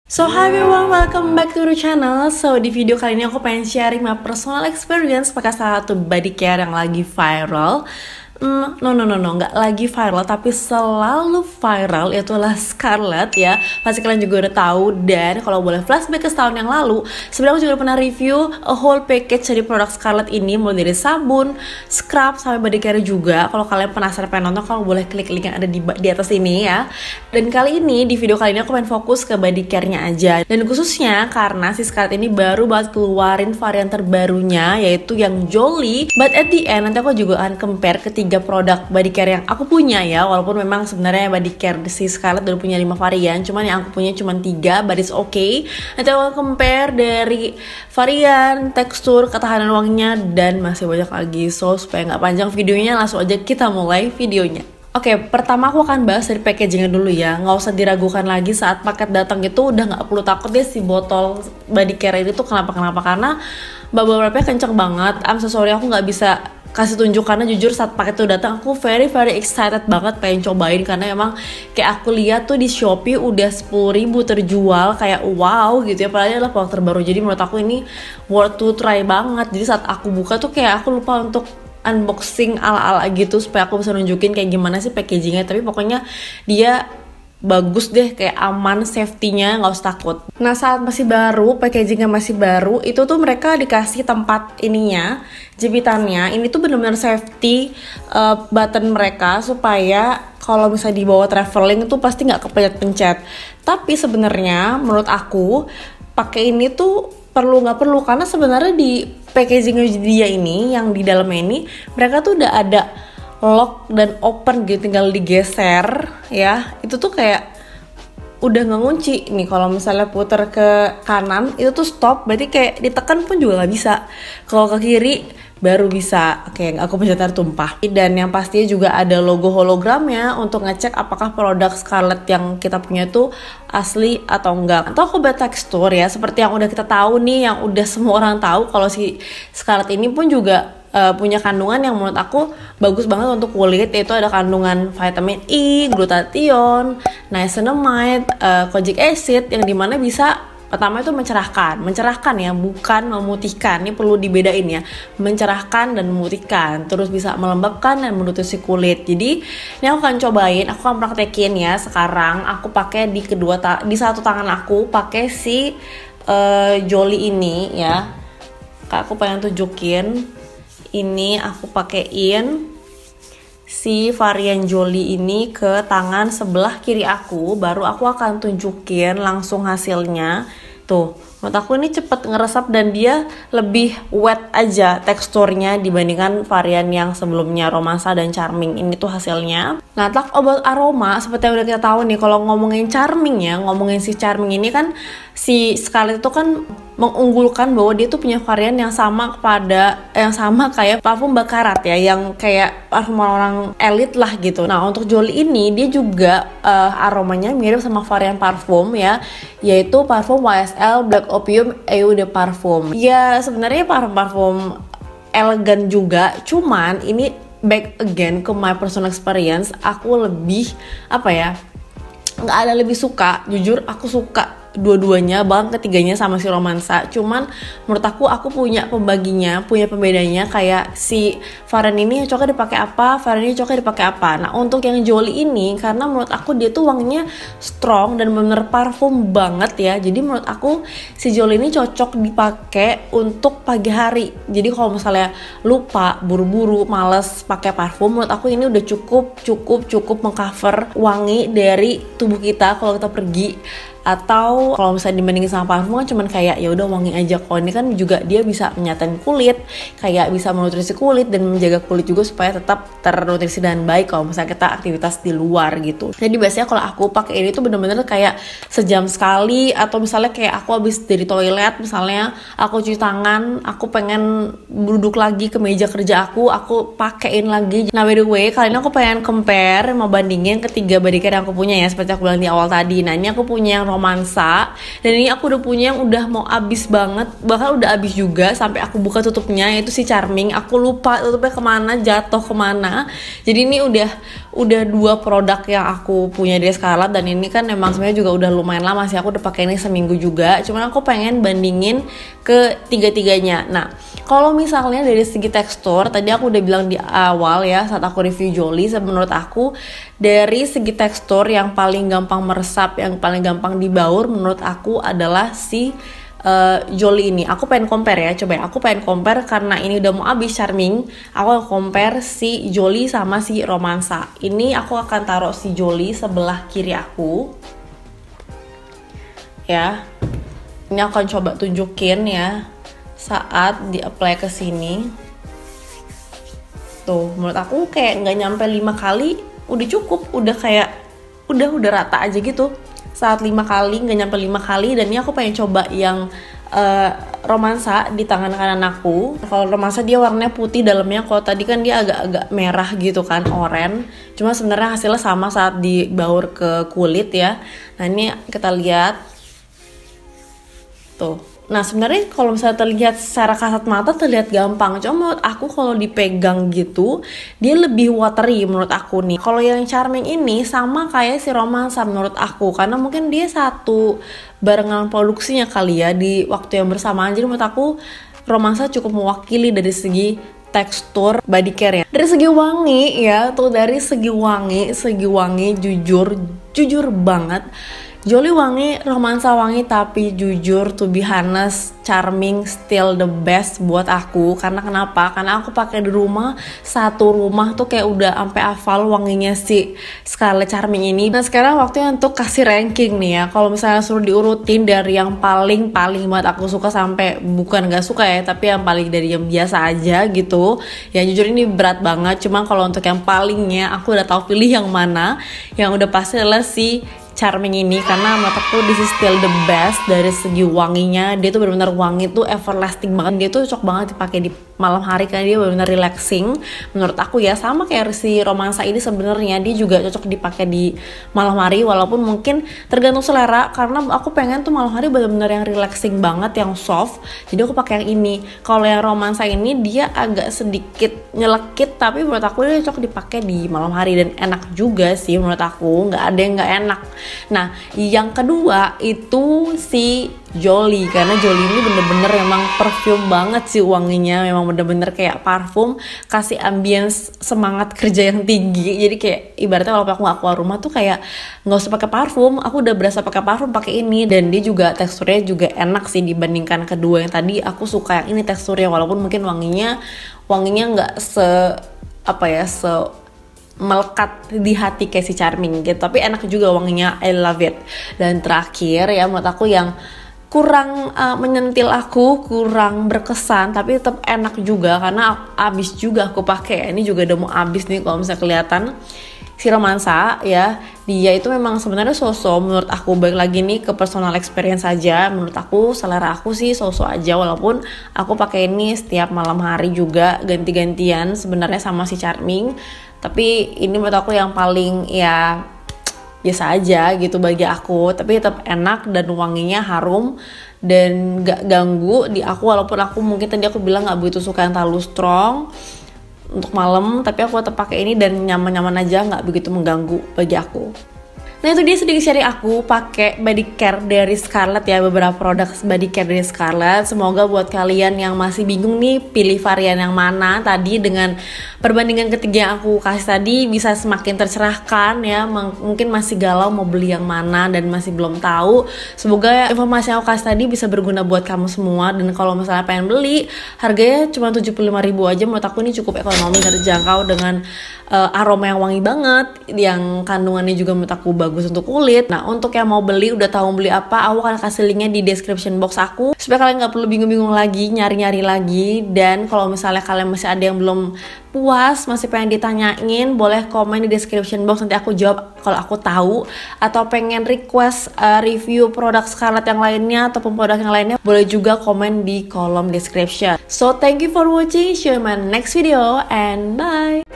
So hi everyone, welcome back to the channel. So di video kali ini aku pengen sharing my personal experience pakai salah satu body care yang lagi viral. No, nggak lagi viral tapi selalu viral, itulah Scarlett ya. Pasti kalian juga udah tahu. Dan kalau boleh flashback ke setahun yang lalu, sebenarnya aku juga pernah review a whole package dari produk Scarlett ini, mulai dari sabun, scrub, sampai body care juga. Kalau kalian penasaran pengen nonton, kalau boleh klik link yang ada di atas ini ya. Dan kali ini, di video kali ini aku pengen fokus ke body care-nya aja. Dan khususnya karena si Scarlett ini baru banget keluarin varian terbarunya, yaitu yang Jolie. But at the end, nanti aku juga akan compare ketiga produk body care yang aku punya ya. Walaupun memang sebenarnya body care si Scarlett udah punya 5 varian, cuman yang aku punya cuma 3, but it's okay. Nanti aku akan compare dari varian, tekstur, ketahanan wanginya, dan masih banyak lagi. So supaya nggak panjang videonya, langsung aja kita mulai videonya. Oke, pertama aku akan bahas dari packagingnya dulu ya. Nggak usah diragukan lagi saat paket datang itu, udah nggak perlu takut deh si botol body care ini tuh kenapa-kenapa. Karena bubble-wrapnya kenceng banget. I'm so sorry, aku nggak bisa kasih tunjuk karena jujur saat paket itu datang aku very excited banget pengen cobain. Karena emang kayak aku lihat tuh di Shopee udah 10.000 terjual, kayak wow gitu ya. Padahal adalah produk terbaru, jadi menurut aku ini worth to try banget. Jadi saat aku buka tuh kayak aku lupa untuk unboxing ala-ala gitu supaya aku bisa nunjukin kayak gimana sih packagingnya. Tapi pokoknya dia bagus deh, kayak aman, safety-nya nggak usah takut. Nah saat masih baru, packagingnya masih baru, itu tuh mereka dikasih tempat ininya, jepitannya. Ini tuh bener-bener safety button mereka supaya kalau misalnya dibawa traveling tuh pasti nggak kepencet-pencet. Tapi sebenarnya menurut aku pakai ini tuh perlu nggak perlu, karena sebenarnya di packaging dia ini yang di dalamnya ini mereka tuh udah ada lock dan open gitu, tinggal digeser ya. Itu tuh kayak udah nggak ngunci nih. Kalau misalnya putar ke kanan itu tuh stop, berarti kayak ditekan pun juga nggak bisa. Kalau ke kiri baru bisa. Oke, aku pencet tumpah. Dan yang pastinya juga ada logo hologramnya untuk ngecek apakah produk Scarlett yang kita punya itu asli atau enggak. Atau aku buat tekstur ya, seperti yang udah kita tahu nih, yang udah semua orang tahu kalau si Scarlett ini pun juga punya kandungan yang menurut aku bagus banget untuk kulit, yaitu ada kandungan vitamin E, glutathione, niacinamide, kojic acid, yang dimana bisa pertama itu mencerahkan ya, bukan memutihkan. Ini perlu dibedain ya, mencerahkan dan memutihkan. Terus bisa melembabkan dan menutrisi kulit. Jadi ini aku akan cobain, aku akan praktekin ya. Sekarang aku pakai di satu tangan aku pakai si Jolie ini ya. Aku pengen tunjukin. Ini aku pakein si varian Jolie ini ke tangan sebelah kiri aku, baru aku akan tunjukin langsung hasilnya. Tuh, menurut aku ini cepet ngeresap dan dia lebih wet aja teksturnya dibandingkan varian yang sebelumnya, Romansa dan Charming. Ini tuh hasilnya. Nah, talk about aroma, seperti yang udah kita tahu nih, kalau ngomongin Charming ya, ngomongin si Charming ini kan, si Scarlett itu kan mengunggulkan bahwa dia tuh punya varian yang sama kayak parfum Baccarat ya, yang kayak parfum orang elit lah gitu. Nah untuk Jolie ini dia juga aromanya mirip sama varian parfum ya, yaitu parfum YSL Black Opium Eau de Parfum. Ya sebenarnya parfum elegan juga, cuman ini back again ke my personal experience, aku lebih nggak ada lebih suka, jujur aku suka dua-duanya, bahkan ketiganya sama si Romansa. Cuman menurut aku punya pembedanya, kayak si varian ini cocoknya dipakai apa, varian ini cocoknya dipakai apa. Nah untuk yang Jolie ini, karena menurut aku dia tuh wanginya strong dan bener parfum banget ya, jadi menurut aku si Jolie ini cocok dipakai untuk pagi hari. Jadi kalau misalnya lupa, buru-buru, males pakai parfum, menurut aku ini udah cukup mengcover wangi dari tubuh kita kalau kita pergi. Atau kalau misalnya dibandingin sama parfum kan cuman kayak ya udah wangi aja. Kalau ini kan juga dia bisa menyatain kulit, kayak bisa menutrisi kulit dan menjaga kulit juga supaya tetap ternutrisi dan baik kalau misalnya kita aktivitas di luar gitu. Jadi biasanya kalau aku pakai ini tuh bener-bener kayak sejam sekali, atau misalnya kayak aku habis dari toilet, misalnya aku cuci tangan, aku pengen duduk lagi ke meja kerja aku pakein lagi. Nah by the way, kali ini aku pengen compare, mau bandingin ketiga body care yang aku punya ya, seperti aku bilang di awal tadi. Nah ini aku punya yang romansa. Dan ini aku udah punya yang udah mau habis banget, bahkan udah habis juga sampai aku buka tutupnya, yaitu si Charming. Aku lupa tutupnya kemana, jatuh kemana. Jadi ini udah 2 produk yang aku punya dari Scarlett, dan ini kan emang sebenarnya juga udah lumayan lama sih, aku udah pakai ini seminggu juga. Cuman aku pengen bandingin ke tiga-tiganya. Nah, kalau misalnya dari segi tekstur, tadi aku udah bilang di awal ya saat aku review Jolie, menurut aku dari segi tekstur yang paling gampang meresap, yang paling gampang dibaur menurut aku adalah si Jolie ini. Aku pengen compare ya, coba ya, aku pengen compare karena ini udah mau habis Charming. Aku compare si Jolie sama si Romansa. Ini aku akan taruh si Jolie sebelah kiri aku ya. Ini aku akan coba tunjukin ya saat di apply ke sini. Tuh, menurut aku kayak nggak nyampe 5 kali udah cukup, udah kayak udah rata aja gitu. Saat 5 kali, nggak nyampe 5 kali. Dan ini aku pengen coba yang Romansa di tangan kanan aku. Kalau Romansa dia warnanya putih dalamnya, kalau tadi kan dia agak-agak merah gitu kan, oranye. Cuma sebenarnya hasilnya sama saat dibaur ke kulit ya. Nah, ini kita lihat tuh. Nah, sebenarnya kalau misalnya terlihat secara kasat mata terlihat gampang, cuma menurut aku kalau dipegang gitu dia lebih watery menurut aku nih. Kalau yang Charming ini sama kayak si Romansa menurut aku, karena mungkin dia satu barengan produksinya kali ya di waktu yang bersamaan. Jadi menurut aku Romansa cukup mewakili dari segi tekstur body care ya. Dari segi wangi ya, tuh dari segi wangi jujur banget. Jolie wangi, Romansa wangi, tapi jujur to be honest, Charming still the best buat aku. Karena kenapa? Karena aku pakai di rumah, satu rumah tuh kayak udah sampai hafal wanginya si Scarlett Charming ini. Nah, sekarang waktunya untuk kasih ranking nih ya. Kalau misalnya suruh diurutin dari yang paling banget aku suka sampai bukan gak suka ya, tapi yang paling dari yang biasa aja gitu. Ya jujur ini berat banget. Cuma kalau untuk yang palingnya aku udah tahu pilih yang mana. Yang udah pasti adalah si Charming ini, karena menurut aku this is still the best dari segi wanginya. Dia tuh benar-benar wangi tuh everlasting banget. Dia tuh cocok banget dipakai di malam hari karena dia benar-benar relaxing menurut aku ya. Sama kayak si Romansa ini sebenarnya dia juga cocok dipakai di malam hari, walaupun mungkin tergantung selera. Karena aku pengen tuh malam hari benar-benar yang relaxing banget, yang soft. Jadi aku pakai yang ini. Kalau yang Romansa ini dia agak sedikit nyelekit, tapi menurut aku dia cocok dipakai di malam hari dan enak juga sih menurut aku. Nggak ada yang nggak enak. Nah, yang kedua itu si Jolie, karena Jolie ini bener-bener memang perfume banget sih wanginya, memang bener-bener kayak parfum, kasih ambience semangat kerja yang tinggi. Jadi kayak ibaratnya kalau aku nggak keluar rumah tuh kayak nggak usah pakai parfum, aku udah berasa pakai parfum pakai ini. Dan dia juga teksturnya juga enak sih dibandingkan kedua yang tadi. Aku suka yang ini teksturnya, walaupun mungkin wanginya nggak melekat di hati kayak si Charming gitu, tapi enak juga wanginya, I love it. Dan terakhir ya menurut aku yang kurang menyentil aku, kurang berkesan, tapi tetap enak juga karena abis juga aku pakai. Ini juga udah mau abis nih kalau misalnya kelihatan, si Romansa ya. Dia itu memang sebenarnya sosok menurut aku, balik lagi nih ke personal experience aja. Menurut aku selera aku sih sosok aja, walaupun aku pakai ini setiap malam hari juga ganti-gantian sebenarnya sama si Charming. Tapi ini menurut aku yang paling ya biasa aja gitu bagi aku, tapi tetap enak dan wanginya harum dan gak ganggu di aku. Walaupun aku mungkin tadi aku bilang gak begitu suka yang terlalu strong untuk malam, tapi aku tetap pakai ini dan nyaman-nyaman aja, gak begitu mengganggu bagi aku. Nah, itu dia sedikit sharing aku pakai body care dari Scarlett ya, beberapa produk body care dari Scarlett. Semoga buat kalian yang masih bingung nih pilih varian yang mana tadi, dengan perbandingan ketiga yang aku kasih tadi bisa semakin tercerahkan ya. Mungkin masih galau mau beli yang mana dan masih belum tahu. Semoga informasi yang aku kasih tadi bisa berguna buat kamu semua. Dan kalau misalnya pengen beli, harganya cuma 75.000 aja. Menurut aku ini cukup ekonomi, terjangkau, dengan aroma yang wangi banget, yang kandungannya juga menurut aku bagus untuk kulit. Nah, untuk yang mau beli, udah tahu beli apa, aku akan kasih linknya di description box aku, supaya kalian nggak perlu bingung-bingung lagi, nyari-nyari lagi. Dan kalau misalnya kalian masih ada yang belum puas, masih pengen ditanyain, boleh komen di description box, nanti aku jawab kalau aku tahu. Atau pengen request review produk Scarlett yang lainnya ataupun produk yang lainnya, boleh juga komen di kolom description. So thank you for watching, see you in my next video and bye.